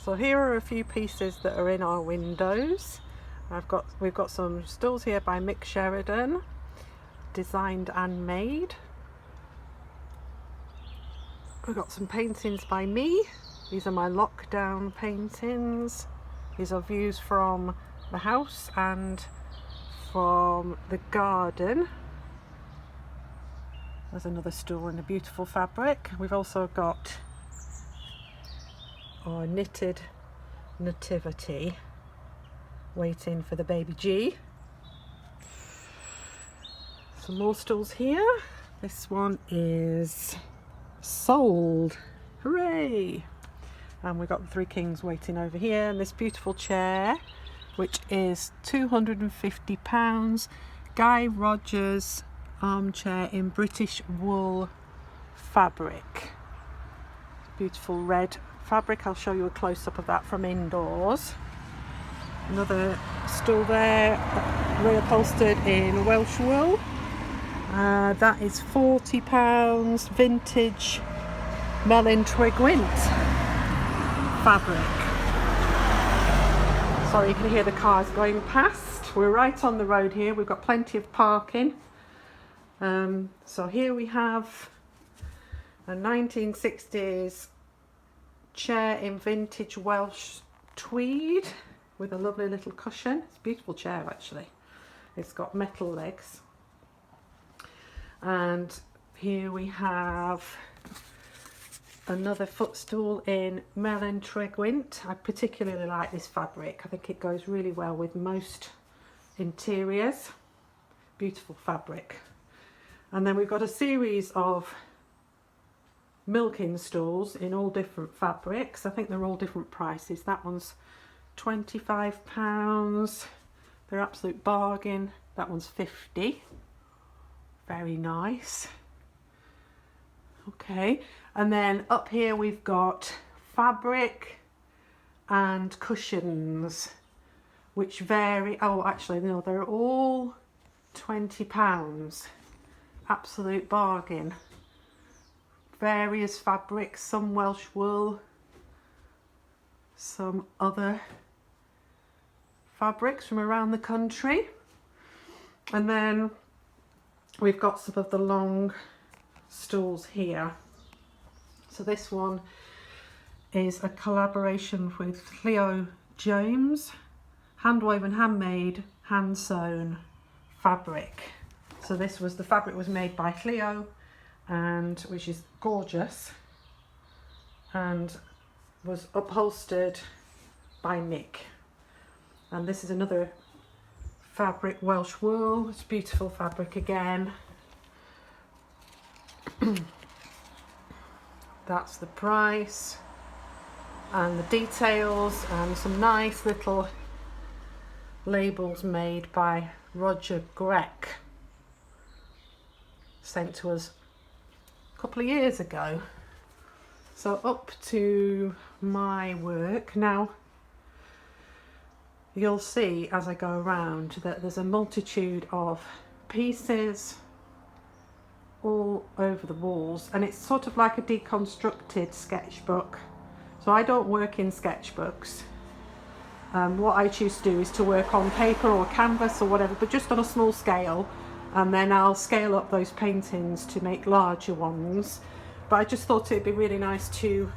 So here are a few pieces that are in our windows. We've got some stools here by Mick Sheridan, designed and made. We've got some paintings by me. These are my lockdown paintings. These are views from the house and from the garden. There's another stool in a beautiful fabric. We've also got our knitted nativity waiting for the baby G. Some more stools here. This one is sold. Hooray! And we've got the Three Kings waiting over here, and this beautiful chair, which is £250. Guy Rogers armchair in British wool fabric. Beautiful red fabric. I'll show you a close-up of that from indoors. Another stool there, reupholstered in Welsh wool. That is £40, vintage melon twig wint fabric. Sorry, you can hear the cars going past. We're right on the road here. We've got plenty of parking. So here we have a 1960s chair in vintage Welsh tweed with a lovely little cushion. It's a beautiful chair actually. It's got metal legs. And here we have another footstool in melon twig wint. I particularly like this fabric. I think it goes really well with most interiors. Beautiful fabric. And then we've got a series of milking stools in all different fabrics. I think they're all different prices. That one's £25. They're absolute bargain. That one's £50. Very nice. Okay, and then up here we've got fabric and cushions, which vary. Oh, actually, no, they're all £20. Absolute bargain. Various fabrics, some Welsh wool, some other fabrics from around the country. And then we've got some of the long stools here. So this one is a collaboration with Cleo James, handwoven, handmade, hand sewn fabric. So this was, the fabric was made by Cleo, and which is gorgeous, and was upholstered by Mick. And this is another fabric, Welsh wool. It's beautiful fabric again. That's the price and the details, and some nice little labels made by Roger Greck, sent to us a couple of years ago. So up to my work now. You'll see as I go around that there's a multitude of pieces all over the walls, and it's sort of like a deconstructed sketchbook. So I don't work in sketchbooks. What I choose to do is to work on paper or canvas or whatever, but just on a small scale, and then I'll scale up those paintings to make larger ones. But I just thought it'd be really nice to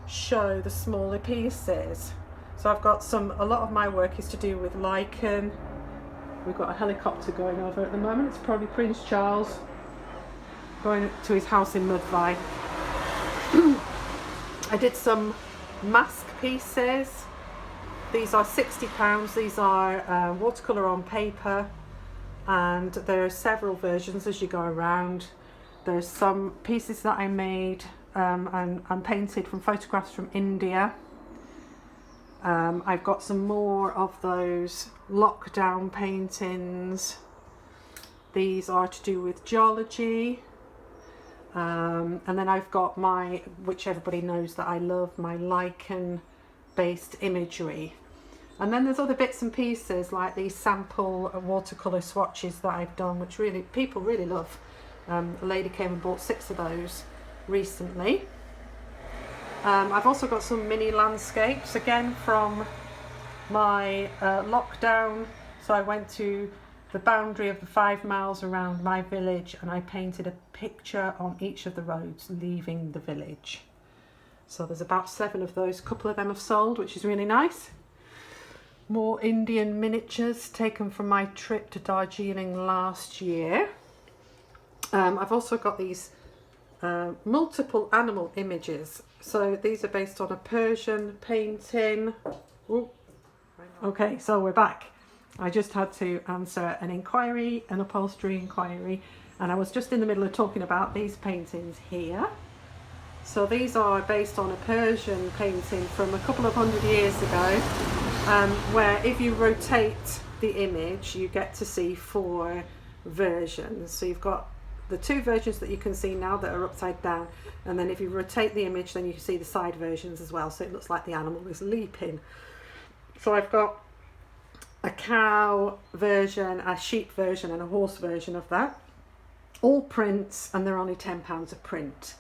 show the smaller pieces. So I've got a lot of my work is to do with lichen. We've got a helicopter going over at the moment. It's probably Prince Charles going to his house in Mudvie. I did some mask pieces. These are £60. These are watercolour on paper, and there are several versions as you go around. There's some pieces that I made and painted from photographs from India. I've got some more of those lockdown paintings. These are to do with geology. And then I've got my, which everybody knows that I love, my lichen based imagery. And then there's other bits and pieces like these sample watercolour swatches that I've done, which really people really love. A lady came and bought 6 of those recently. I've also got some mini landscapes, again from my lockdown. So I went to the boundary of the 5 miles around my village and I painted a picture on each of the roads leaving the village. So there's about 7 of those. A couple of them have sold, which is really nice. More Indian miniatures taken from my trip to Darjeeling last year. I've also got these multiple animal images. So these are based on a Persian painting. Ooh. Okay, so we're back. I just had to answer an inquiry, an upholstery inquiry, and I was just in the middle of talking about these paintings here. So these are based on a Persian painting from a couple of 100 years ago, where if you rotate the image, you get to see 4 versions. So you've got the 2 versions that you can see now that are upside down, and then if you rotate the image, then you can see the side versions as well. So it looks like the animal is leaping. So I've got a cow version, a sheep version, and a horse version of that. All prints, and they're only £10 a print.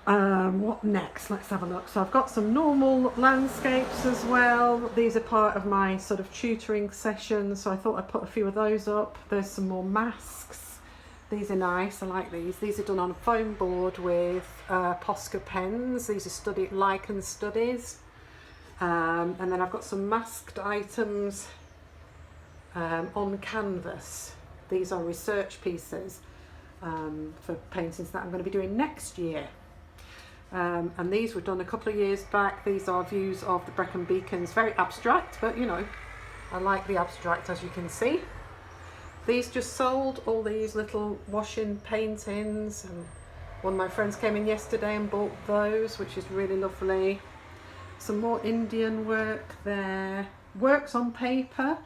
What next? Let's have a look. So I've got some normal landscapes as well. These are part of my sort of tutoring sessions, so I thought I'd put a few of those up. There's some more masks. These are nice, I like these. These are done on a foam board with Posca pens. These are lichen studies. And then I've got some masked items on canvas. These are research pieces for paintings that I'm going to be doing next year. And these were done a couple of years back. These are views of the Brecon Beacons. Very abstract, but you know, I like the abstract, as you can see. These just sold, all these little washing paintings, and one of my friends came in yesterday and bought those, which is really lovely. Some more Indian work there. Works on paper,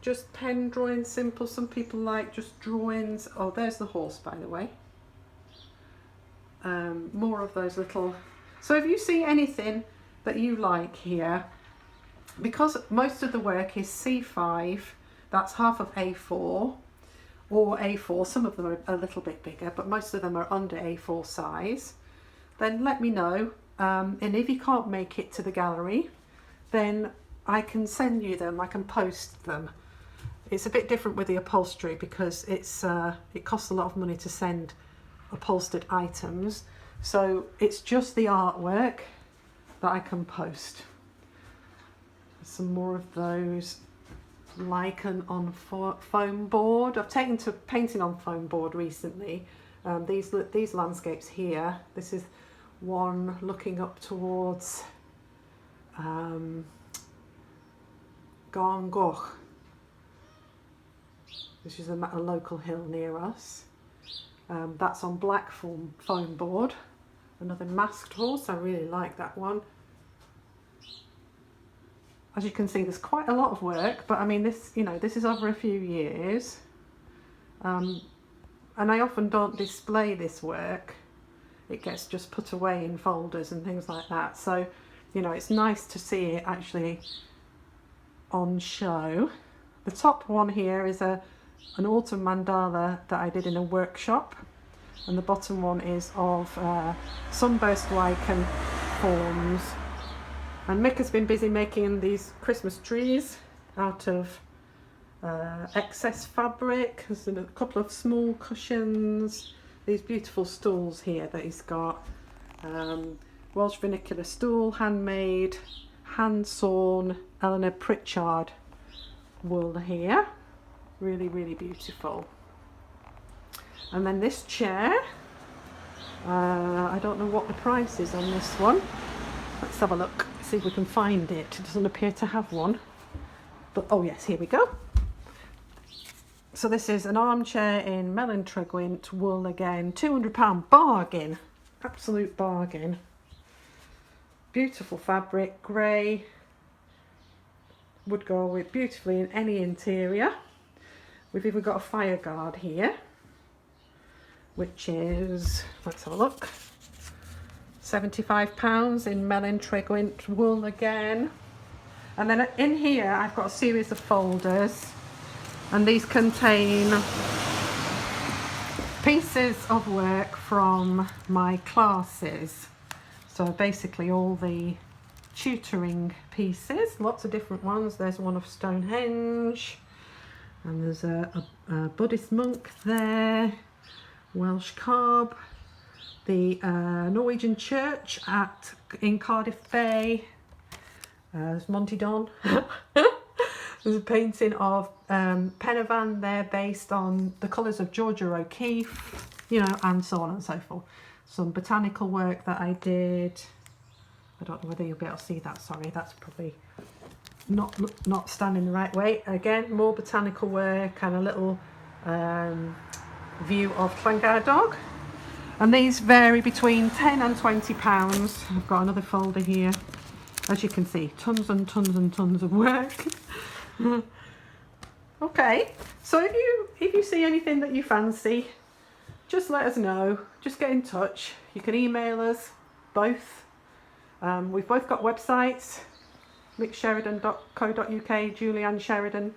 just pen drawing, simple. Some people like just drawings. Oh, there's the horse, by the way. More of those little. So if you see anything that you like here, because most of the work is C5, that's half of A4 or A4. Some of them are a little bit bigger, but most of them are under A4 size. Then let me know. And if you can't make it to the gallery, then I can send you them, I can post them. It's a bit different with the upholstery because it costs a lot of money to send upholstered items. So it's just the artwork that I can post. Some more of those lichen on foam board. I've taken to painting on foam board recently. These landscapes here, this is one looking up towards Llangadog, which is a local hill near us. That's on black foam board. Another masked horse, I really like that one. As you can see, there's quite a lot of work, but I mean this, you know, this is over a few years. And I often don't display this work. It gets just put away in folders and things like that. So, you know, it's nice to see it actually on show. The top one here is an autumn mandala that I did in a workshop. And the bottom one is of sunburst lichen forms. And Mick has been busy making these Christmas trees out of excess fabric. There's a couple of small cushions. These beautiful stools here that he's got. Welsh vernacular stool, handmade, hand sawn, Eleanor Pritchard wool here. Really, really beautiful. And then this chair, I don't know what the price is on this one. Let's have a look, see if we can find it. It doesn't appear to have one, but oh yes, here we go. So this is an armchair in melon tregwint wool again, £200 bargain, absolute bargain. Beautiful fabric, grey, would go with beautifully in any interior. We've even got a fire guard here, which is, let's have a look, £75 in melon tregwint wool again. And then in here I've got a series of folders, and these contain pieces of work from my classes. So basically all the tutoring pieces, lots of different ones. There's one of Stonehenge, and there's a Buddhist monk there, Welsh cob, the Norwegian church in Cardiff Bay. There's Monty Don. There's a painting of Penavan there based on the colours of Georgia O'Keeffe, you know, and so on and so forth. Some botanical work that I did. I don't know whether you'll be able to see that, sorry, that's probably not standing the right way. Again, more botanical work and a little view of Llangadog. And these vary between £10 and £20. I've got another folder here. As you can see, tons and tons and tons of work. Okay, so if you see anything that you fancy, just let us know. Just get in touch. You can email us both. We've both got websites, micksheridan.co.uk, Julie Ann Sheridan.co.uk.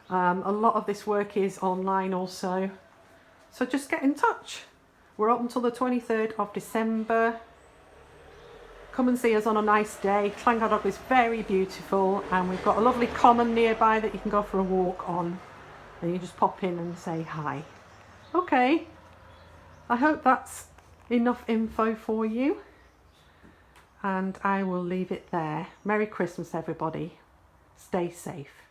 A lot of this work is online also, so just get in touch. We're open until the 23rd of December. Come and see us on a nice day. Llangadog is very beautiful, and we've got a lovely common nearby that you can go for a walk on, and you just pop in and say hi. Okay, I hope that's enough info for you, and I will leave it there. Merry Christmas everybody. Stay safe.